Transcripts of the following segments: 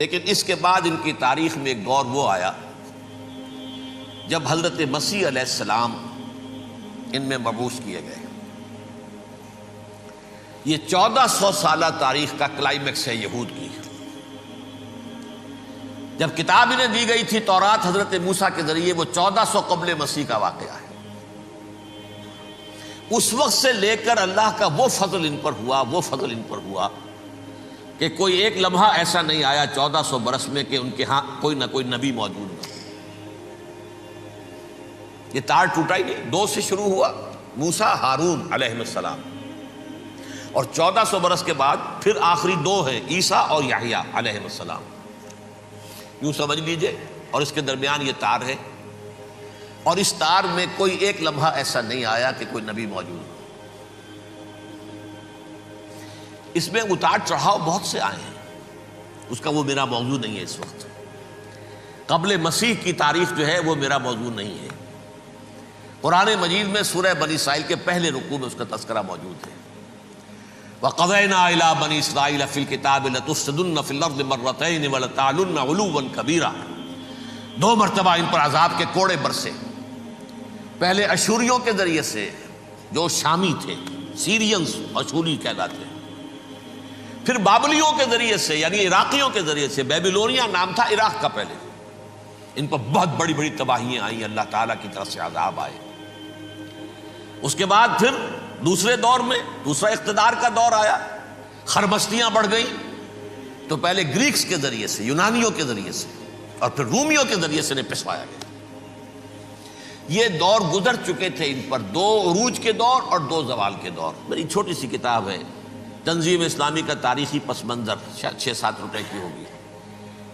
لیکن اس کے بعد ان کی تاریخ میں ایک دور وہ آیا جب حضرت مسیح علیہ السلام ان میں مبعوث کیے گئے۔ یہ 1400 سالہ تاریخ کا کلائمیکس ہے یہود کی۔ جب کتاب انہیں دی گئی تھی تورات حضرت موسیٰ کے ذریعے، وہ 1400 قبل مسیح کا واقعہ ہے۔ اس وقت سے لے کر اللہ کا وہ فضل ان پر ہوا کہ کوئی ایک لمحہ ایسا نہیں آیا 1400 برس میں کہ ان کے ہاں کوئی نہ کوئی نبی موجود نہ۔ یہ تار ٹوٹا ہی نہیں، 2 سے شروع ہوا، موسیٰ ہارون علیہ السلام، اور 1400 برس کے بعد پھر آخری 2 ہیں، عیسیٰ اور یحییٰ علیہ السلام۔ یوں سمجھ لیجئے، اور اس کے درمیان یہ تار ہے، اور اس تار میں کوئی ایک لمحہ ایسا نہیں آیا کہ کوئی نبی موجود ہو۔ اس میں اتار چڑھاؤ بہت سے آئے ہیں، اس کا وہ میرا موضوع نہیں ہے اس وقت۔ قبل مسیح کی تاریخ جو ہے وہ میرا موضوع نہیں ہے۔ قرآن مجید میں سورہ بنی اسرائیل کے پہلے رکوع میں اس کا تذکرہ موجود ہے۔ وَقَضَيْنَا إِلَىٰ بَنِي إِسْرَائِيلَ فِي الْكِتَابِ لَتُفْسِدُنَّ فِي الْأَرْضِ مَرَّتَيْنِ وَلَتَعْلُنَّ عُلُوًّا كَبِيرًا۔ 2 مرتبہ ان پر عذاب کے کوڑے برسے، پہلے اشوریوں کے ذریعے سے جو شامی تھے، سیرینز اشوری کہلاتے ہیں، پھر بابلیوں کے ذریعے سے یعنی عراقیوں کے ذریعے سے، بیبیلونیا نام تھا عراق کا پہلے، ان پر بہت بڑی بڑی تباہیاں آئیں، اللہ تعالیٰ کی طرف سے عذاب آئے۔ اس کے بعد پھر دوسرے دور میں دوسرا اقتدار کا دور آیا، خرمستیاں بڑھ گئیں، تو پہلے گریکس کے ذریعے سے، یونانیوں کے ذریعے سے، اور پھر رومیوں کے ذریعے سے انہیں پسوایا گیا۔ یہ دور گزر چکے تھے ان پر، 2 عروج کے دور اور 2 زوال کے دور۔ میری چھوٹی سی کتاب ہے تنظیم اسلامی کا تاریخی پس منظر، شاید 6-7 روپے کی ہوگی،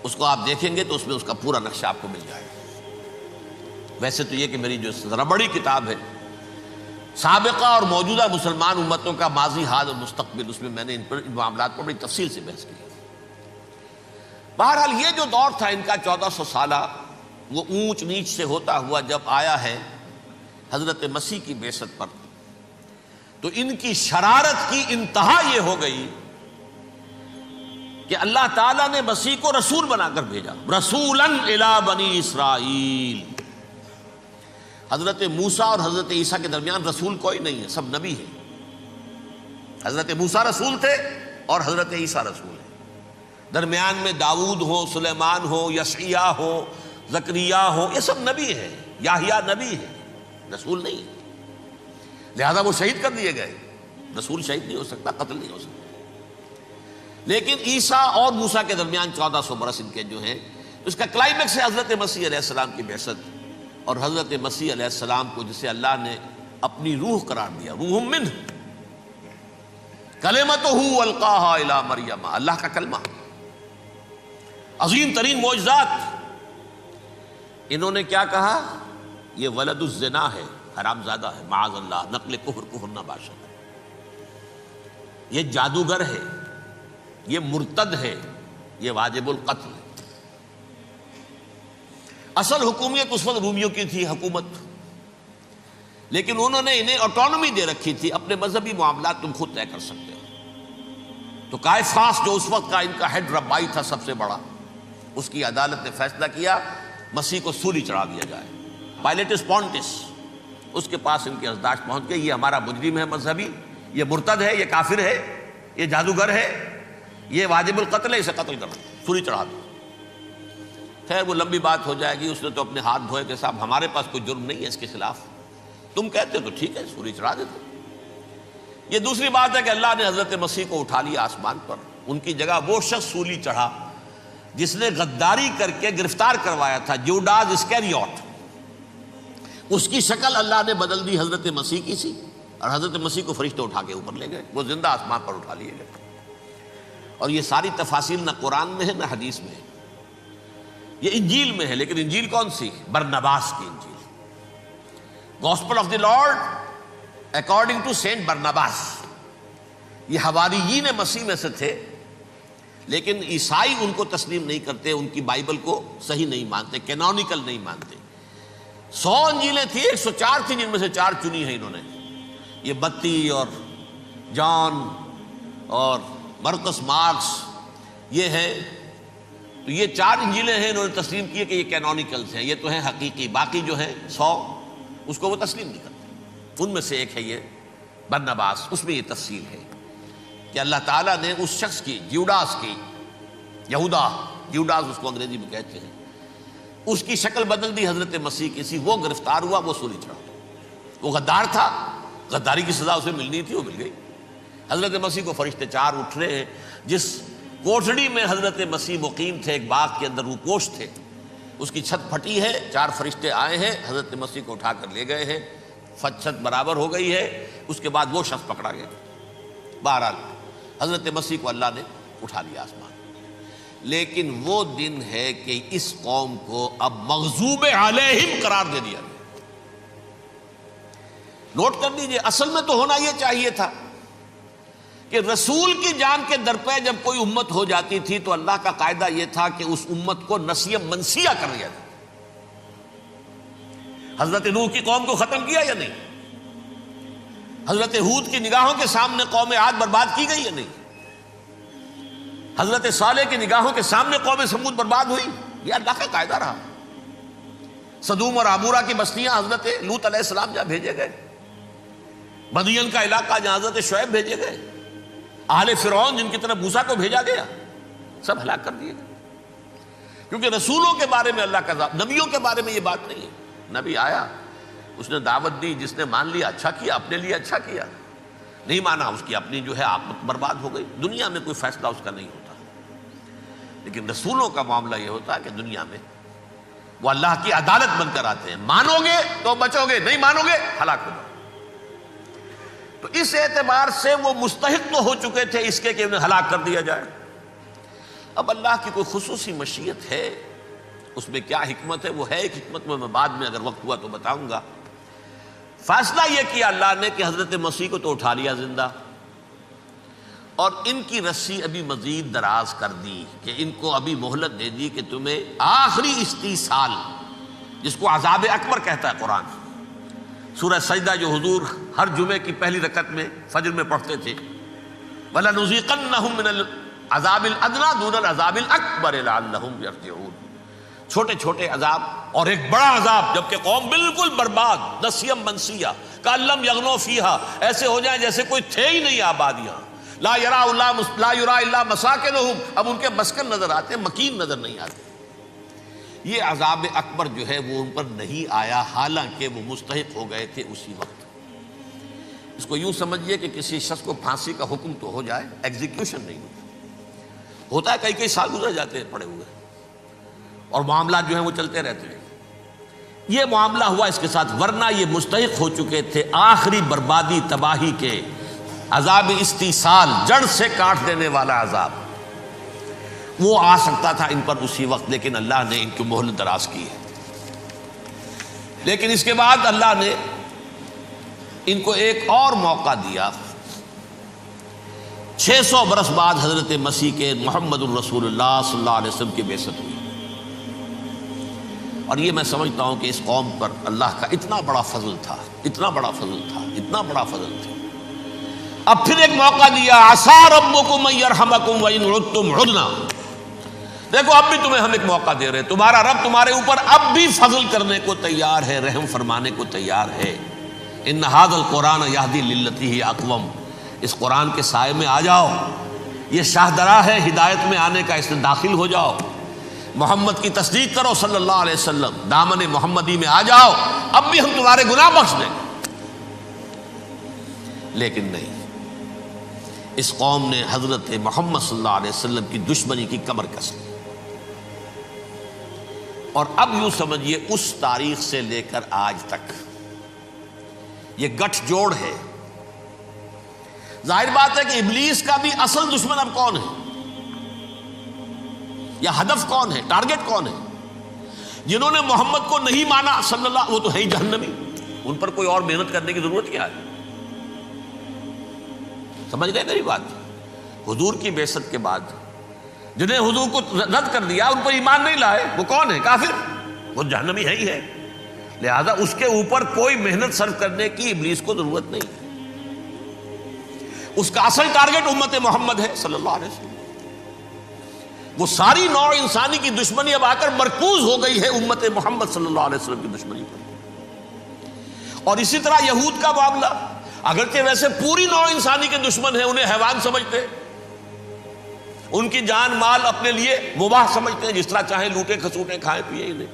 اس کو آپ دیکھیں گے تو اس میں اس کا پورا نقشہ آپ کو مل جائے گا۔ ویسے تو یہ کہ میری جو ذرا بڑی کتاب ہے سابقہ اور موجودہ مسلمان امتوں کا ماضی، حال اور مستقبل، اس میں میں نے ان معاملات پر بڑی تفصیل سے بحث کی۔ بہرحال یہ جو دور تھا ان کا 1400 سالہ، وہ اونچ نیچ سے ہوتا ہوا جب آیا ہے حضرت مسیح کی بعثت پر، تو ان کی شرارت کی انتہا یہ ہو گئی کہ اللہ تعالیٰ نے مسیح کو رسول بنا کر بھیجا، رسولاً الی بنی اسرائیل۔ حضرت موسیٰ اور حضرت عیسیٰ کے درمیان رسول کوئی نہیں ہے، سب نبی ہیں۔ حضرت موسیٰ رسول تھے اور حضرت عیسیٰ رسول ہیں۔ درمیان میں داؤد ہو، سلیمان ہو، یشعیاہ ہو، زکریا ہو، یہ سب نبی ہیں۔ یحییٰ نبی ہے، رسول نہیں ہے، لہذا وہ شہید کر دیے گئے۔ رسول شہید نہیں ہو سکتا، قتل نہیں ہو سکتا۔ لیکن عیسیٰ اور موسیٰ کے درمیان 1400 برس ان کے جو ہیں، اس کا کلائمیکس ہے حضرت مسیح علیہ السلام کی بعثت، اور حضرت مسیح علیہ السلام کو جسے اللہ نے اپنی روح قرار دیا، روح منہ، کلمتہ القاہا الی مریم، اللہ کا کلمہ، عظیم ترین معجزات۔ انہوں نے کیا کہا؟ یہ ولد الزنا ہے، حرام زادہ ہے، معاذ اللہ، نقل کفر نہ باشد، یہ جادوگر ہے، یہ مرتد ہے، یہ واجب القتل ہے۔ اصل حکومت اس وقت رومیوں کی تھی حکومت، لیکن انہوں نے انہیں آٹونومی دے رکھی تھی، اپنے مذہبی معاملات تم خود طے کر سکتے ہو۔ تو کائفاس جو اس وقت کا ان کا ہیڈ ربائی تھا سب سے بڑا، اس کی عدالت نے فیصلہ کیا مسیح کو سولی چڑھا دیا جائے۔ پائلیٹس پونٹس، اس کے پاس ان کی ازداش پہنچ گئی، یہ ہمارا مجرم ہے مذہبی، یہ مرتد ہے، یہ کافر ہے، یہ جادوگر ہے، یہ واجب القتل ہے، اسے قتل کرو، سولی چڑھا دو۔ خیر وہ لمبی بات ہو جائے گی، اس نے تو اپنے ہاتھ دھوئے کہ صاحب ہمارے پاس کوئی جرم نہیں ہے اس کے خلاف، تم کہتے ہو تو ٹھیک ہے، سولی چڑھا دیتے۔ یہ دوسری بات ہے کہ اللہ نے حضرت مسیح کو اٹھا لیا آسمان پر، ان کی جگہ وہ شخص سولی چڑھا جس نے غداری کر کے گرفتار کروایا تھا، جوڈاس اسکیریوٹ، اس کی شکل اللہ نے بدل دی حضرت مسیح کی سی، اور حضرت مسیح کو فرشتے اٹھا کے اوپر لے گئے، وہ زندہ آسمان پر اٹھا لیے گئے۔ اور یہ ساری تفاصیل نہ قرآن میں ہے نہ حدیث میں ہے، یہ انجیل میں ہے، لیکن انجیل کون سی؟ برنباس کی انجیل، gospel of the Lord according to Saint Barnabas. یہ حواریین مسیح میں سے تھے، لیکن عیسائی ان کو تسلیم نہیں کرتے، ان کی بائبل کو صحیح نہیں مانتے، کینونیکل نہیں مانتے۔ 100 انجیلیں تھیں، 104 تھیں، جن میں سے 4 چنی ہیں انہوں نے، یہ متی اور جان اور مرقس مارکس، یہ ہے تو یہ 4 انجیلیں ہیں، انہوں نے تسلیم کی کہ یہ کینونیکلز ہیں، یہ تو ہیں حقیقی، باقی جو ہیں 100 اس کو وہ تسلیم نہیں کرتے۔ ان میں سے ایک ہے یہ برنباس، اس میں یہ تفصیل ہے کہ اللہ تعالیٰ نے اس شخص کی، جیوڈاس کی، جیوڈاس اس کو انگریزی میں کہتے ہیں، اس کی شکل بدل دی حضرت مسیح کی سی، وہ گرفتار ہوا، وہ سولی چڑھا۔ وہ غدار تھا، غداری کی سزا اسے ملنی تھی، وہ مل گئی۔ حضرت مسیح کو فرشتے 4 اٹھ رہے ہیں، جس کوٹھڑی میں حضرت مسیح مقیم تھے، ایک باغ کے اندر روپوش تھے، اس کی چھت پھٹی ہے، 4 فرشتے آئے ہیں، حضرت مسیح کو اٹھا کر لے گئے ہیں، چھت برابر ہو گئی ہے، اس کے بعد وہ شخص پکڑا گیا۔ بہرحال حضرت مسیح کو اللہ نے اٹھا لیا آسمان۔ لیکن وہ دن ہے کہ اس قوم کو اب مغضوب علیہم قرار دے دیا گیا۔ نوٹ کر لیجئے، اصل میں تو ہونا یہ چاہیے تھا کہ رسول کی جان کے در پہ جب کوئی امت ہو جاتی تھی تو اللہ کا قاعدہ یہ تھا کہ اس امت کو نسیہ منسیہ کر دیا جائے۔ حضرت نوح کی قوم کو ختم کیا یا نہیں؟ حضرت ہود کی نگاہوں کے سامنے قوم عاد برباد کی گئی یا نہیں؟ حضرت صالح کی نگاہوں کے سامنے قوم سمود برباد ہوئی؟ یہ اللہ کا قاعدہ رہا۔ سدوم اور عمورہ کی بستیاں حضرت لوط علیہ السلام جہاں بھیجے گئے، مدین کا علاقہ جہاں حضرت شعیب بھیجے گئے، اہل فرعون جن کی طرف موسیٰ کو بھیجا گیا، سب ہلاک کر دیے گئے۔ کیونکہ رسولوں کے بارے میں اللہ کا نبیوں کے بارے میں یہ بات نہیں ہے۔ نبی آیا، اس نے دعوت دی، جس نے مان لیا اچھا کیا، اپنے لیے اچھا کیا، نہیں مانا اس کی اپنی جو ہے عاقبت برباد ہو گئی۔ دنیا میں کوئی فیصلہ اس کا نہیں ہوتا، لیکن رسولوں کا معاملہ یہ ہوتا ہے کہ دنیا میں وہ اللہ کی عدالت بن کر آتے ہیں۔ مانو گے تو بچو گے، نہیں مانو گے ہلاک ہو جاؤ۔ تو اس اعتبار سے وہ مستحق تو ہو چکے تھے اس کے کہ انہیں ہلاک کر دیا جائے۔ اب اللہ کی کوئی خصوصی مشیت ہے، اس میں کیا حکمت ہے؟ وہ ہے ایک حکمت، میں بعد میں اگر وقت ہوا تو بتاؤں گا۔ فیصلہ یہ کیا اللہ نے کہ حضرت مسیح کو تو اٹھا لیا زندہ، اور ان کی رسی ابھی مزید دراز کر دی، کہ ان کو ابھی مہلت دے دی کہ تمہیں آخری استیصال، جس کو عذاب اکبر کہتا ہے قرآن، سورہ سجدہ جو حضور ہر جمعے کی پہلی رکعت میں فجر میں پڑھتے تھے، وَلَنُذِيقَنَّهُم مِّنَ الْعَذَابِ الْأَدْنَىٰ دُونَ الْعَذَابِ الْأَكْبَرِ لَعَلَّهُمْ يَرْجِعُونَ۔ چھوٹے چھوٹے عذاب اور ایک بڑا عذاب، جبکہ قوم بالکل برباد، نسیم منسیہ، کأن لم یغنوا فیہا، ایسے ہو جائیں جیسے کوئی تھے ہی نہیں آبادیاں، لا یرا الا مساکنہم، اب ان کے مسکن نظر آتے ہیں، مکین نظر نہیں آتے۔ یہ عذاب اکبر جو ہے وہ ان پر نہیں آیا، حالانکہ وہ مستحق ہو گئے تھے اسی وقت۔ اس کو یوں سمجھیے کہ کسی شخص کو پھانسی کا حکم تو ہو جائے، ایگزیکیوشن نہیں ہوتا ہے، کئی سال گزر جاتے ہیں پڑے ہوئے، اور معاملات جو ہیں وہ چلتے رہتے ہیں۔ یہ معاملہ ہوا اس کے ساتھ، ورنہ یہ مستحق ہو چکے تھے آخری بربادی تباہی کے، عذاب استیصال، جڑ سے کاٹ دینے والا عذاب۔ وہ آ سکتا تھا ان پر اسی وقت، لیکن اللہ نے ان کی مہلت دراز کی ہے۔ لیکن اس کے بعد اللہ نے ان کو ایک اور موقع دیا۔ 600 برس بعد حضرت مسیح کے محمد الرسول اللہ صلی اللہ علیہ وسلم کی بعثت ہوئی، اور یہ میں سمجھتا ہوں کہ اس قوم پر اللہ کا اتنا بڑا فضل تھا، اتنا بڑا فضل تھا، اتنا بڑا فضل تھا۔ اب پھر ایک موقع دیا، عسیٰ ربکم ان یرحمکم وان عدتم عدنا۔ دیکھو اب بھی تمہیں ہم ایک موقع دے رہے ہیں، تمہارا رب تمہارے اوپر اب بھی فضل کرنے کو تیار ہے، رحم فرمانے کو تیار ہے۔ ان ھذا القرآن یہدی للتی ہی اقوم، اس قرآن کے سائے میں آ جاؤ، یہ شاہدرا ہے ہدایت میں آنے کا، اس میں داخل ہو جاؤ، محمد کی تصدیق کرو صلی اللہ علیہ وسلم، دامن محمدی میں آ جاؤ، اب بھی ہم تمہارے گناہ بخش دیں۔ لیکن نہیں، اس قوم نے حضرت محمد صلی اللہ علیہ وسلم کی دشمنی کی کمر کس لی، اور اب یوں سمجھیے اس تاریخ سے لے کر آج تک یہ گٹھ جوڑ ہے۔ ظاہر بات ہے کہ ابلیس کا بھی اصل دشمن اب کون ہے، یا ہدف کون ہے، ٹارگٹ کون ہے؟ جنہوں نے محمد کو نہیں مانا صلی اللہ، وہ تو ہے ہی جہنمی، ان پر کوئی اور محنت کرنے کی ضرورت کیا ہے؟ سمجھ گئے میری بات؟ حضور کی بعثت کے بعد جنہیں حضور کو رد کر دیا، ان پر ایمان نہیں لائے، وہ کون ہے؟ کافر، وہ جہنمی ہے ہی ہے۔ لہذا اس کے اوپر کوئی محنت صرف کرنے کی ابلیس کو ضرورت نہیں، اس کا اصل ٹارگٹ امت محمد ہے صلی اللہ علیہ وسلم۔ وہ ساری نوع انسانی کی دشمنی اب آ کر مرکوز ہو گئی ہے امت محمد صلی اللہ علیہ وسلم کی دشمنی پر۔ اور اسی طرح یہود کا معاملہ، اگرچہ ویسے پوری نوع انسانی کے دشمن ہیں، انہیں حیوان سمجھتے، ان کی جان مال اپنے لیے مباح سمجھتے ہیں، جس طرح چاہیں لوٹے کھسوٹے کھائیں پیئے انہیں،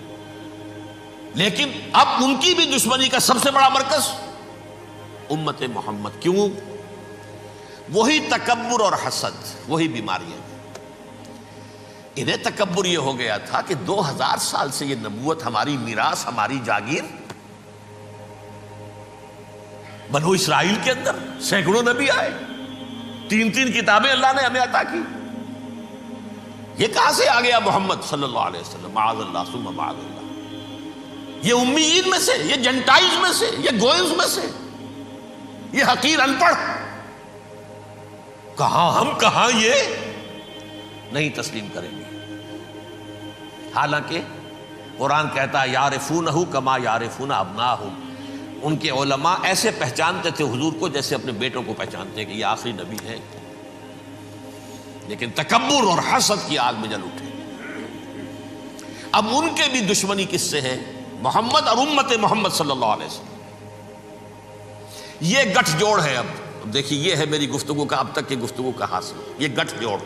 لیکن اب ان کی بھی دشمنی کا سب سے بڑا مرکز امت محمد۔ کیوں؟ وہی تکبر اور حسد، وہی بیماریاں۔ انہیں تکبر یہ ہو گیا تھا کہ 2000 سال سے یہ نبوت ہماری میراث، ہماری جاگیر، بنو اسرائیل کے اندر سینکڑوں نبی آئے، 3 کتابیں اللہ نے ہمیں عطا کی، یہ کہاں سے آ گیا محمد صلی اللہ علیہ وسلم؟ معاذ اللہ ثم معاذ اللہ، یہ امیین میں سے، یہ جنٹائلز میں سے، یہ گوئنز میں سے، یہ حقیر ان پڑھ، کہاں ہم کہاں یہ نہیں تسلیم کریں گے۔ حالانکہ قرآن کہتا ہے یعرفونہ کما یعرفون ابناہم، ان کے علماء ایسے پہچانتے تھے حضور کو جیسے اپنے بیٹوں کو پہچانتے کہ یہ آخری نبی ہے، لیکن تکبر اور حسد کی آگ میں جل اٹھے۔ اب ان کے بھی دشمنی کس سے ہے؟ محمد اور امت محمد صلی اللہ علیہ وسلم۔ یہ گٹھ جوڑ ہے۔ اب دیکھیے، یہ ہے میری گفتگو کا اب تک کی گفتگو کا حاصل، یہ گٹھ جوڑ،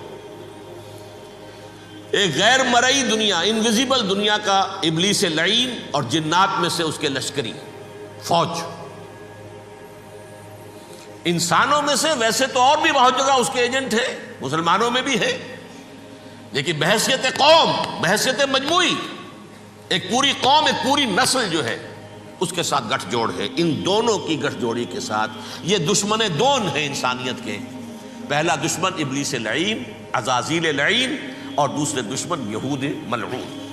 ایک غیر مرئی دنیا، انویزیبل دنیا کا ابلیس لعین اور جنات میں سے اس کے لشکری فوج، انسانوں میں سے ویسے تو اور بھی بہت جگہ اس کے ایجنٹ ہیں، مسلمانوں میں بھی ہے، لیکن بحیثیت قوم، بحیثیت مجموعی، ایک پوری قوم، ایک پوری نسل جو ہے اس کے ساتھ گٹھ جوڑ ہے۔ ان دونوں کی گٹھ جوڑی کے ساتھ یہ دشمن دون ہیں انسانیت کے، پہلا دشمن ابلیس لعین، عزازیل لعین، اور دوسرے دشمن یہود ملعون۔